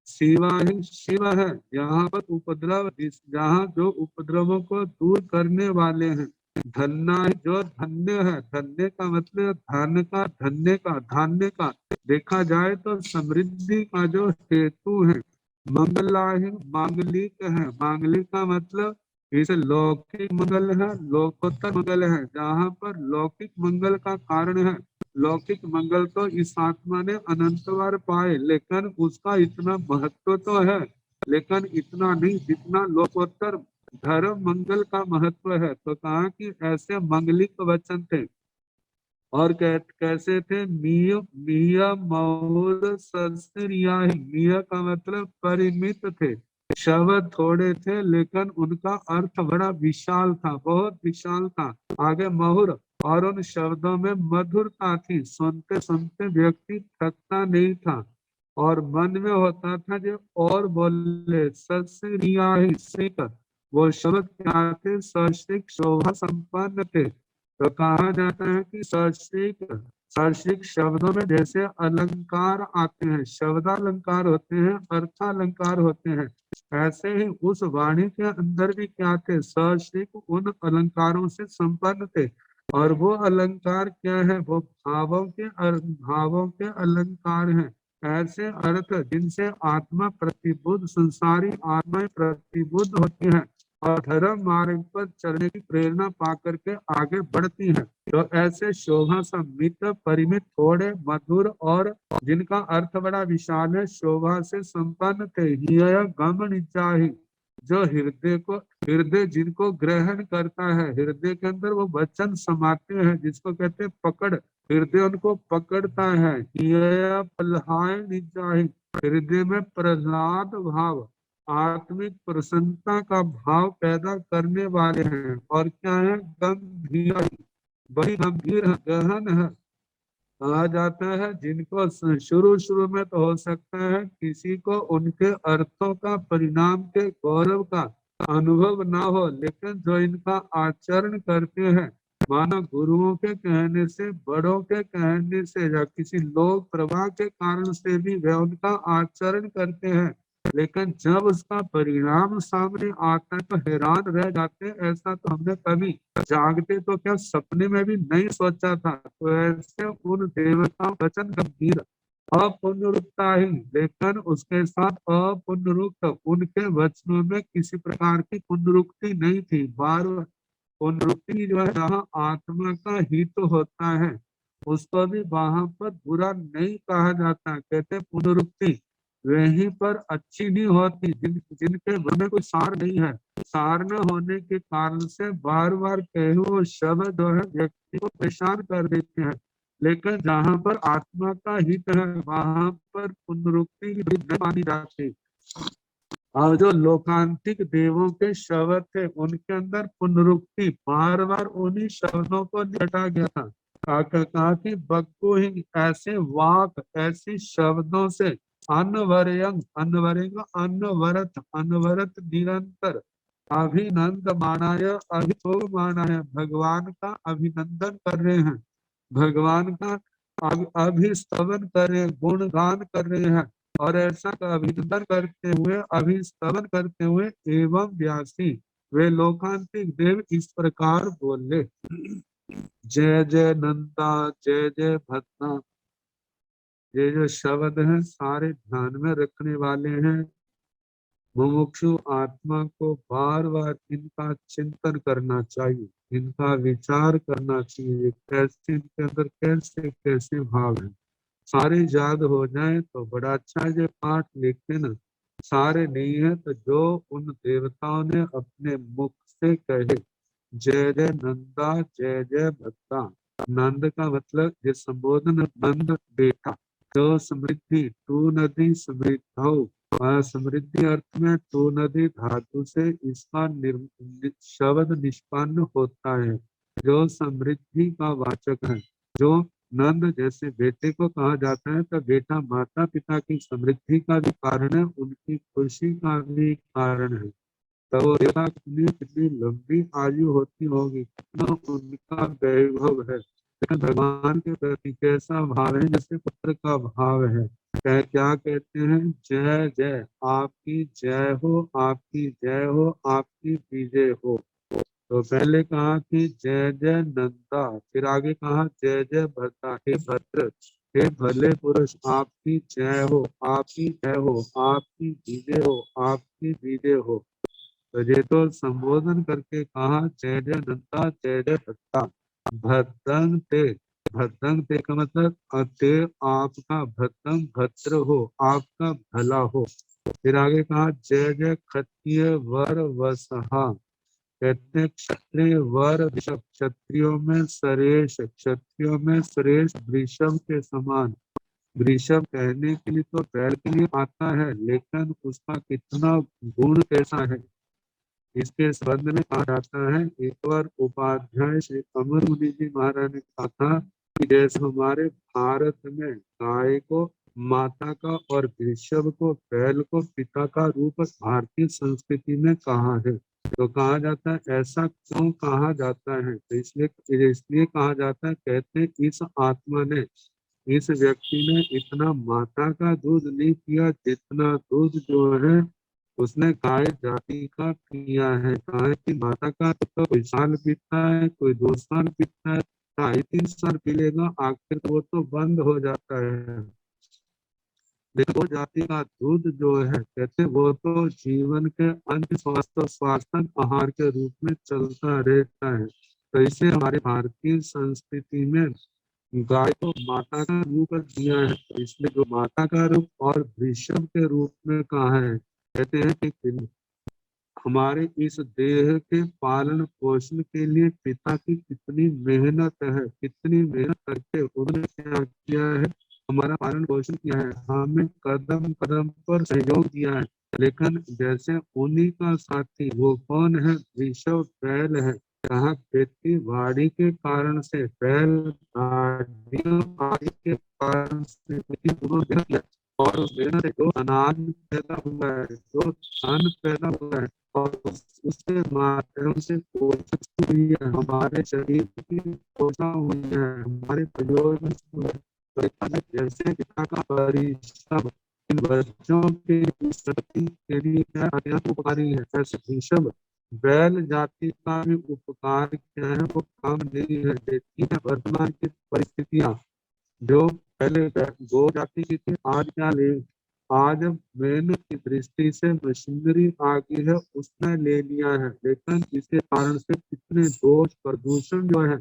शिवा ही शिव है, यहाँ पर उपद्रव, जहाँ जो उपद्रवों को दूर करने वाले हैं। धन्ना ही, जो धन्य है, धन्य का मतलब धन का, धन्य का, धान्य का, देखा जाए तो समृद्धि का जो हेतु है। मंगला ही, मांगलिक है, मांगलिक का मतलब इसे लौकिक मंगल है, लोकोत्तर मंगल है, जहाँ पर लौकिक मंगल का कारण है। लौकिक मंगल तो इस आत्मा ने अनंत बार पाए, लेकिन उसका इतना महत्व तो है, लेकिन इतना नहीं जितना लोकोत्तर धर्म मंगल का महत्व है। तो कहा कि ऐसे मंगलिक वचन थे। और कैसे थे, मिया मौर ससरियाहि, मिया का मतलब परिमित थे, शब्द थोड़े थे, लेकिन उनका अर्थ बड़ा विशाल था, बहुत विशाल था। आगे महुर, और उन शब्दों में मधुरता थी, सुनते सुनते व्यक्ति थकता नहीं था। और मन में होता था जो और बोले सस्य रियाही सिक, वो शब्द क्या थे? सशिक शोभा संपन्न थे। तो कहा जाता है कि सशिक शब्दों में जैसे अलंकार आते हैं, शब्दालंकार होते हैं, अर्थालंकार होते हैं, ऐसे ही उस वाणी के अंदर भी क्या थे? सशिक उन अलंकारों से संपन्न थे। और वो अलंकार क्या है? वो भावों के अलंकार हैं। ऐसे अर्थ जिनसे आत्मा प्रतिबुद्ध, संसारी आत्माएं प्रतिबुद्ध होती हैं और धर्म मार्ग पर चलने की प्रेरणा पा करके आगे बढ़ती हैं। तो ऐसे शोभा सम्मित, परिमित, थोड़े, मधुर और जिनका अर्थ बड़ा विशाल है, शोभा से संपन्न थे। यह गम निचाही, जो हृदय जिनको ग्रहण करता है, हृदय के अंदर वो वचन समाते हैं, जिसको कहते हैं पकड़, हृदय उनको पकड़ता है। यह पल्हाय निचाही, हृदय में प्रहलाद भाव, आत्मिक प्रसन्नता का भाव पैदा करने वाले हैं। और क्या है? गंभीर, बड़ी गंभीर है, गहन है। कहा जाता है जिनको शुरू शुरू में तो हो सकता है किसी को उनके अर्थों का, परिणाम के गौरव का अनुभव ना हो, लेकिन जो इनका आचरण करते हैं, मानो गुरुओं के कहने से, बड़ों के कहने से या किसी लोक प्रवाह के कारण से भी वे उनका आचरण करते हैं, लेकिन जब उसका परिणाम सामने आता है तो हैरान रह जाते हैं। ऐसा तो हमने कभी जागते तो क्या सपने में भी नहीं सोचा था। तो ऐसे उन देवताओं वचन गंभीर, अपुनरुक्ता ही, लेकिन उसके साथ अपुनरुक्त, उनके वचनों में किसी प्रकार की पुनरुक्ति नहीं थी। बार पुनरुक्ति जो है जहाँ आत्मा का हित होता है, उसको भी वहां पर बुरा नहीं कहा जाता। कहते पुनरुक्ति वहीं पर अच्छी नहीं होती जिनके मन में कोई सार नहीं है। सार न होने के कारण से बार बार कहे वो शब्द जो है व्यक्ति को परेशान कर देते हैं। लेकिन जहाँ पर आत्मा का हित है, वहां पर पुनरुक्ति भी नहीं मानी जाती। और जो लोकांतिक देवों के शब्द थे, उनके अंदर पुनरुक्ति बार बार उन्हीं शब्दों को हटा गया था। कहा कि बक्को ही ऐसे वाक, ऐसे शब्दों से अनवरयंग, अनवरयंग, अनवरत, अनवरत निरंतर अभिनंद मानाय, अभिभोग मानाय, भगवान का अभिनंदन कर रहे हैं, भगवान का अभिस्तवन कर रहे हैं, गुणगान कर रहे हैं। और ऐसा अभिनंदन करते हुए, अभिस्तवन करते हुए, एवं व्यासी, वे लोकांतिक देव इस प्रकार बोले। जय जय नंदा, जय जय भद्दा। ये जो शब्द हैं सारे ध्यान में रखने वाले हैं। मुमुक्षु आत्मा को बार बार इनका चिंतन करना चाहिए, इनका विचार करना चाहिए, कैसे इनके अंदर कैसे कैसे भाव है। सारे याद हो जाए तो बड़ा अच्छा है। जो पाठ लिखते ना, सारे नहीं है तो जो उन देवताओं ने अपने मुख से कहे, जय जय नंदा, जय जय भक्ता। नंद का मतलब ये संबोधन, नंद बेटा। जो समृद्धि, तू नदी समृद्ध हो। समृद्धि अर्थ में तू नदी धातु से इसका शब्द निष्पन्न होता है, जो समृद्धि का वाचक है। जो नंद जैसे बेटे को कहा जाता है, तो बेटा माता पिता की समृद्धि का भी कारण है, उनकी खुशी का भी कारण है। तो वो देवता कितनी लंबी आयु होती होगी, कितना उनका वैभव है, लेकिन भगवान के प्रति कैसा भाव है? जैसे पुत्र का भाव है। क्या कहते हैं? जय जय, आपकी जय हो, आपकी जय हो, आपकी विजय हो। तो पहले कहा कि जय जय नंदा, फिर आगे कहा जय जय भद्रा, हे भद्र, हे भले पुरुष, आपकी जय हो, आपकी जय हो, आपकी विजय हो, आपकी विजय हो। तो ये तो संबोधन करके कहा जय जय नंदा, जय जय भद्रा। भद्रं ते, भद्रं ते का मतलब ते आपका भद्रं भद्र हो, आपका भला हो। फिर आगे कहा जय जय क्षत्रिय वर वसहा, कहते हैं क्षत्रिय वर वृषभ, क्षत्रियों में श्रेष्ठ, क्षत्रियों में श्रेष्ठ वृषभ के समान। वृषभ कहने के लिए तो बैल के लिए आता है, लेकिन उसका कितना गुण कैसा है, इसके संबंध में कहा जाता है। एक बार उपाध्याय श्री अमर मुनि जी महाराज ने कहा था कि जैसे हमारे भारत में गाय को माता का और वृषभ को, बैल को पिता का रूप भारतीय संस्कृति में कहा है। तो कहा जाता है, ऐसा क्यों कहा जाता है? तो इसलिए कहा जाता है, कहते हैं इस आत्मा ने, इस व्यक्ति ने इतना माता का दूध नहीं पिया जितना दूध जो है उसने गाय जाति का पिया है। गाय की माता का तो कोई साल पीता है, कोई 2 साल पीता है, 2.5-3 साल पी लेगा, आखिर तो वो तो बंद हो जाता है। लेकिन वो जाति का दूध जो है, कहते वो तो जीवन के अंत स्वास्थ्य आहार के रूप में चलता रहता है। तो इसे हमारे भारतीय संस्कृति में गाय को माता का रूप दिया है। तो इसलिए जो माता का रूप और वृषभ के रूप में कहा है, कहते हैं कि हमारे इस देह के पालन पोषण के लिए पिता की कितनी मेहनत है, कितनी मेहनत करके उन्होंने क्या किया है, हमारा पालन पोषण किया है, हमें कदम कदम पर सहयोग दिया है। लेकिन जैसे उन्हीं का साथी वो कौन है? वृषभ, बैल है। कहा खेती बाड़ी के कारण से, बैल गाड़ियों आदि के कारण से खेती दोनों मेहनत किया, और उस मेहनत से जो अनाज पैदा हुआ है, जो अन्न पैदा हुआ है, और उसके माध्यम से पोषक हुई है, हमारे शरीर की पोषण हुई है, हमारे प्रयोजन हुए हैं। तो जैसे पिता का परिश्रम इन बच्चों के शक्ति के लिए क्या अत्यंत उपकारी है, ऐसे ऋषभ बैल जाति का भी उपकार क्या है, वो काम नहीं है। देखिए वर्तमान की परिस्थितियां, जो पहले गो जाति की थी, आज क्या ले, आज मेहनत की दृष्टि से मशीनरी आ गई है, उसने ले लिया है। लेकिन इसके कारण से कितने दोष प्रदूषण जो है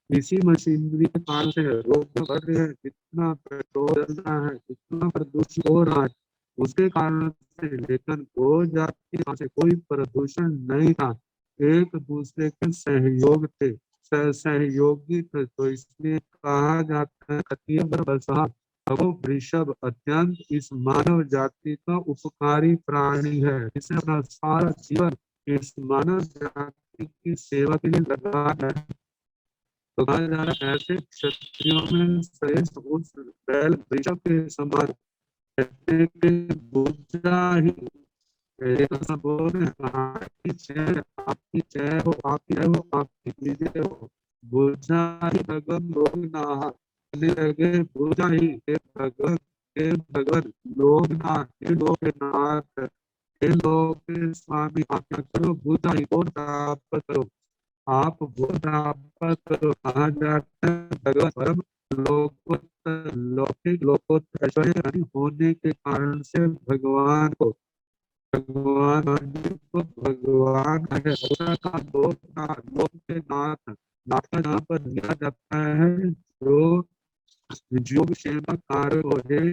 इसी मशीनरी के कारण से है। रोग बढ़ रहे हैं, कितना पेट्रोल जल रहा है, कितना प्रदूषण हो रहा है उसके कारण से। लेकिन गो जाति के पास से कोई प्रदूषण नहीं था, एक दूसरे के सहयोग थे, सहयोगी थे। तो इसलिए कहा जाता है खतिय बर बसहा भगो वृषभ, अत्यंत इस मानव जाति का उपकारी प्राणी है। इसे अपना सारा जीवन इस मानव जाति की सेवा के लिए लगा है। तो कहा जा रहा है ऐसे क्षत्रियों में श्रेष्ठ उस बैल वृषभ के समान, कहते कि दूसरा ही एक सब बोल रहे हैं, आपकी जय, आपकी जय हो, आपकी जय हो, आपकी विजय हो। बुझा ही भगवान लोग ना लगे, बुझा ही हे भगवान लोग ना, हे लोग नाथ, हे लोग के स्वामी, आप क्या करो, बुझा ही को प्राप्त करो, आप वो प्राप्त करो। कहा जाता है भगवान परम लोकोत्तर, लौकिक लोकोत्तर ऐश्वर्य होने के कारण से भगवान को, भगवान को भगवान है। का लोक के नाथ, नाथ का जहाँ पर दिया जाता है, जो योग सेवा कारक हो जाए,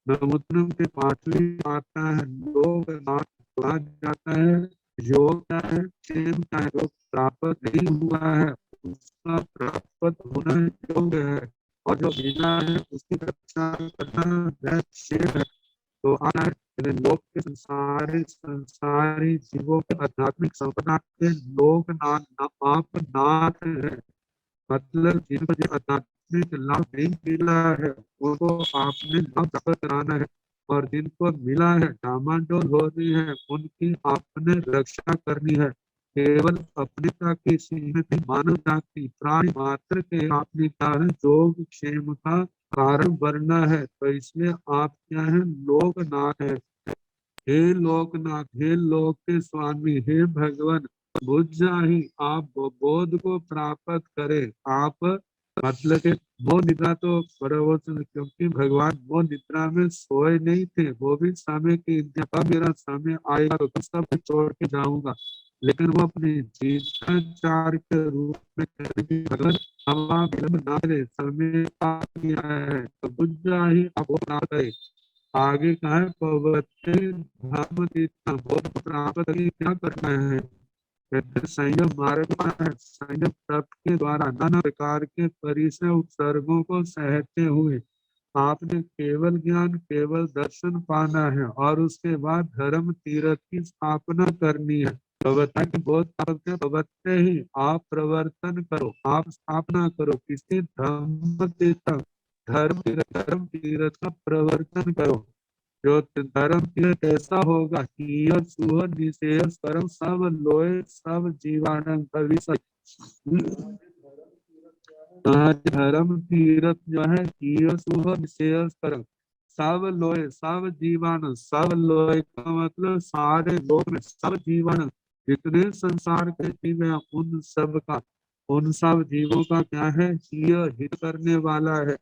नमुद्रम के पाठवी आता है, लोग नाथ कहा जाता है। योग क्या है? क्षेम क्या है? जो प्राप्त नहीं हुआ है उसका प्राप्त होना योग है, और जो बिना है उसकी रक्षा करना वह क्षेम है। तो आना है लोक के संसारी जीवों के आध्यात्मिक संपदा के लोक आप नाथ है। मतलब जिनको जो आध्यात्मिक लाभ नहीं मिला है उनको आपने लाभ प्राप्त कराना है, और जिनको मिला है डामाडोल हो रही है उनकी आपने रक्षा करनी है। केवल अपने तक की सीमित मानव जाति प्राणी मात्र के आपने क्या है, योग क्षेम का कारण बनना है। तो इसलिए आप क्या है, लोकनाथ है। हे लोकनाथ, हे लोक के स्वामी, हे भगवान, बुझ जाहि आप बोध को प्राप्त करें। आप मतलब कि वो निद्रा तो बड़े, क्योंकि भगवान वो निद्रा में सोए नहीं थे, वो भी समय की इंतजार, कब मेरा समय आएगा तो सब छोड़ के जाऊंगा। लेकिन वो अपनी जीवनाचार के रूप में कहते कि भगवान हम आप विलंब ना करें, समय आ गया है, तो बुझ जाहि आप वो प्राप्त करें। आगे कहा है पवते धाम तीर्थ, बोध प्राप्त करके क्या करना है? कहते संयम मार्ग है, संयम तप के द्वारा नाना प्रकार के परिसर उपसर्गों को सहते हुए आपने केवल ज्ञान, केवल दर्शन पाना है, और उसके बाद धर्म तीर्थ की स्थापना करनी है। प्रवर्तन की बहुत प्रवर्तन ही आप प्रवर्तन करो, आप स्थापना करो किसी धर्म तीर्थ धर्म तीरथ का प्रवर्तन करो। जो धर्म तीरथ ऐसा होगा कि यह सुह निशेष परम सब लोय सब जीवानंद भविष्य। धर्म तीरथ जो है यह सुह निशेष परम सब लोय सब जीवान, सब लोय का मतलब सारे लोक में सब जीवन जितने संसार के जीव हैं उन सब जीवों का क्या है, यह हित करने वाला है,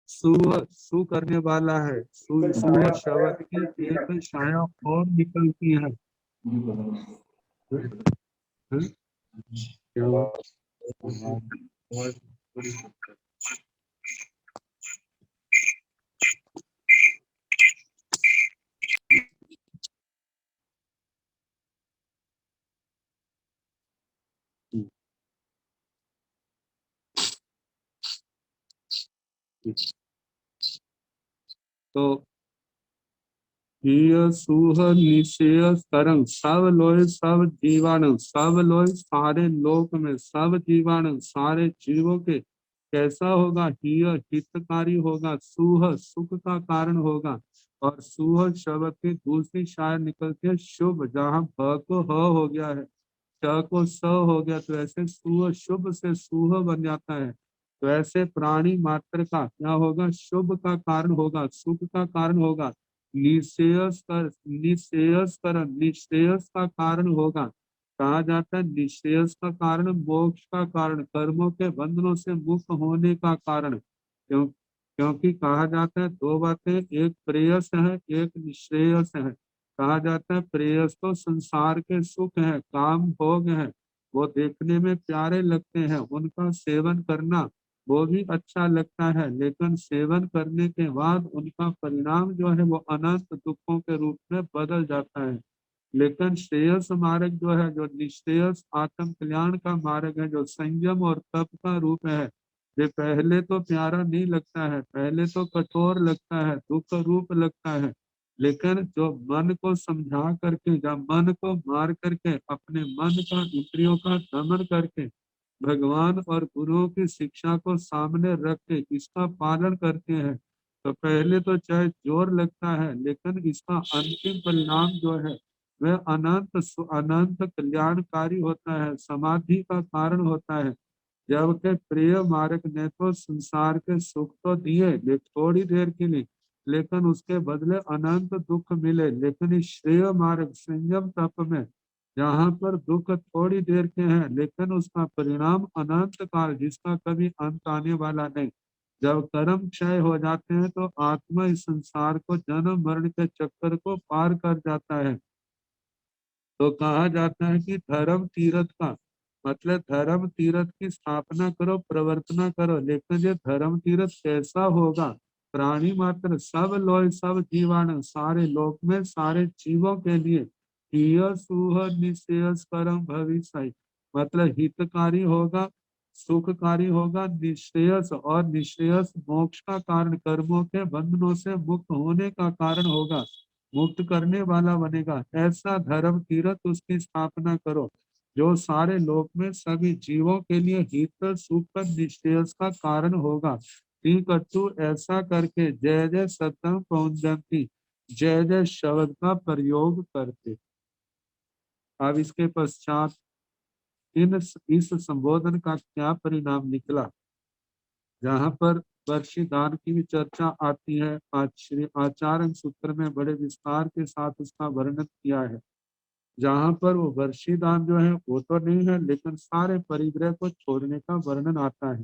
सु करने वाला है। सु शब्द की एक छाया और निकलती है। हैं? क्या हुआ? तो हिय सुह निशेय तरंग सब लोय सब जीवाणु, सब लोय सारे लोक में सब जीवाणु सारे जीवों के कैसा होगा, हिय हितकारी होगा, सुह सुख का कारण होगा। और सुह शब्द की दूसरी शायद निकलती है शुभ, जहाँ भ को ह हो गया है, श को स हो गया, तो ऐसे सुह शुभ से सुह बन जाता है। तो ऐसे प्राणी मात्र का क्या होगा, शुभ का कारण होगा, सुख का कारण होगा। निश्रेयस का कारण होगा। कहा जाता है निश्रेयस का कारण मोक्ष का कारण, कर्मों के बंधनों से मुक्त होने का कारण। क्योंकि कहा जाता है दो बातें, एक प्रेयस है एक निश्रेयस है। कहा जाता है प्रेयस तो संसार के सुख है, काम भोग है, वो देखने में प्यारे लगते हैं, उनका सेवन करना वो भी अच्छा लगता है, लेकिन सेवन करने के बाद उनका परिणाम जो है वो अनंत दुखों के रूप में बदल जाता है। लेकिन श्रेयस मार्ग जो है, जो निश्रेयस आत्म कल्याण का मार्ग है, जो संयम और तप का रूप है, ये पहले तो प्यारा नहीं लगता है, पहले तो कठोर लगता है, दुख रूप लगता है, लेकिन जो मन को समझा करके, जब मन को मार करके, अपने मन का इंद्रियों का दमन करके भगवान और गुरुओं की शिक्षा को सामने रख के इसका पालन करते हैं, तो पहले तो चाहे जोर लगता है, लेकिन इसका अंतिम परिणाम जो है वह अनंत कल्याणकारी होता है, समाधि का कारण होता है। जबकि प्रिय मार्ग ने तो संसार के सुख तो दिए थोड़ी देर के लिए, लेकिन उसके बदले अनंत दुख मिले। लेकिन इस श्रेय मार्ग संयम तप में, जहाँ पर दुख थोड़ी देर के हैं लेकिन उसका परिणाम अनंत काल, जिसका कभी अंत आने वाला नहीं। जब कर्म क्षय हो जाते हैं तो आत्मा इस संसार को जन्म मरण के चक्कर को पार कर जाता है। तो कहा जाता है कि धर्म तीरथ का मतलब धर्म तीरथ की स्थापना करो, प्रवर्तना करो, लेकिन ये धर्म तीरथ कैसा होगा, प्राणी मात्र सब लोग सब जीवाणु सारे लोक में सारे जीवों के लिए हिय सुह निश्रेयस परम भविष्य, मतलब हितकारी होगा, सुखकारी होगा, निश्रेयस, और निश्रेयस मोक्ष का कारण, कर्मों के बंधनों से मुक्त होने का कारण होगा, मुक्त करने वाला बनेगा। ऐसा धर्म तीरथ उसकी स्थापना करो जो सारे लोक में सभी जीवों के लिए हित सुख निश्रेयस का कारण होगा। ठीक अट्टू ऐसा करके जय जय सतम पहुंचती, जय जय शब्द का प्रयोग करते। अब इसके पश्चात इस संबोधन का क्या परिणाम निकला, जहाँ पर वर्षीदान की भी चर्चा आती है। आज श्री आचार्य सूत्र में बड़े विस्तार के साथ उसका वर्णन किया है। जहाँ पर वो वर्षीदान जो है वो तो नहीं है, लेकिन सारे परिग्रह को छोड़ने का वर्णन आता है।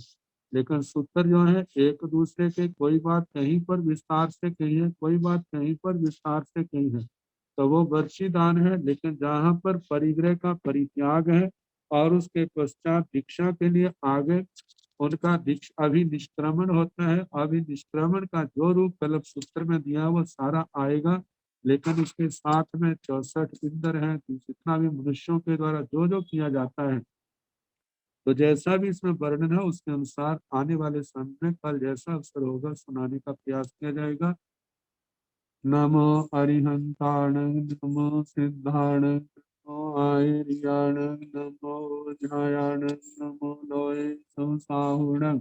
लेकिन सूत्र जो है एक दूसरे के, कोई बात कहीं पर विस्तार से कही है, कोई बात कहीं पर विस्तार से कही है, तो वो वर्षीदान है। लेकिन जहाँ पर परिग्रह का परित्याग है और उसके पश्चात दीक्षा के लिए आगे उनका अभी निष्क्रमण होता है, अभी निष्क्रमण का जो रूप कल्प सूत्र में दिया वो सारा आएगा। लेकिन इसके साथ में 64 इंद्र हैं, जितना भी मनुष्यों के द्वारा जो जो किया जाता है, तो जैसा भी इसमें वर्णन है उसके अनुसार आने वाले समय में कल जैसा अवसर होगा सुनाने का प्रयास किया जाएगा। नमो अरिहंताण, नमो सिद्धाण, नमो आयर्याण, नमो ज्ञायाण, नमो लोय संसाहुण,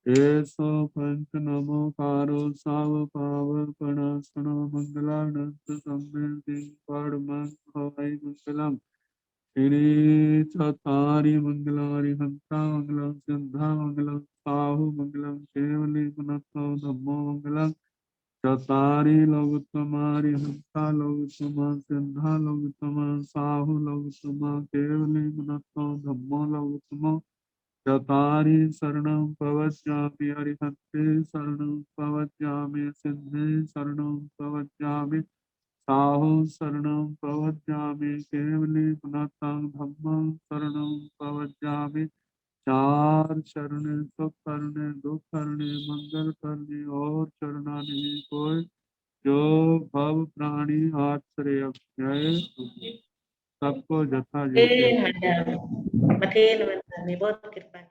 एसो पंच नमोकारो साव पाव पणासनो मंगलानंत सम्मेति परमंगलाय मंगलम श्री चतारि मंगलारि हंता मंगलम सिद्धा मंगलम साहु मंगलम केवली गुणतो धम्मो मंगलम चतारि लोकतमारि हंता लोकतमा सिद्धा लोकतमा साहु लोकतमा केवली गुणतो धम्मो लोकतमो चतारि शरणं प्रवक्ष्यामि हरिहन्ते शरणं प्रवक्ष्यामि सिद्धे शरणं प्रवक्ष्यामि साहु शरणं प्रवक्ष्यामि केवली पुनतं धम्मं शरणं प्रवक्ष्यामि चार शरणे सुख करने दुख करने मंगल करने और चरना नहीं कोई जो भव प्राणी आश्रय गए सबको जथा हे योग्य मैडम मथेल वंदनी बहुत कृपा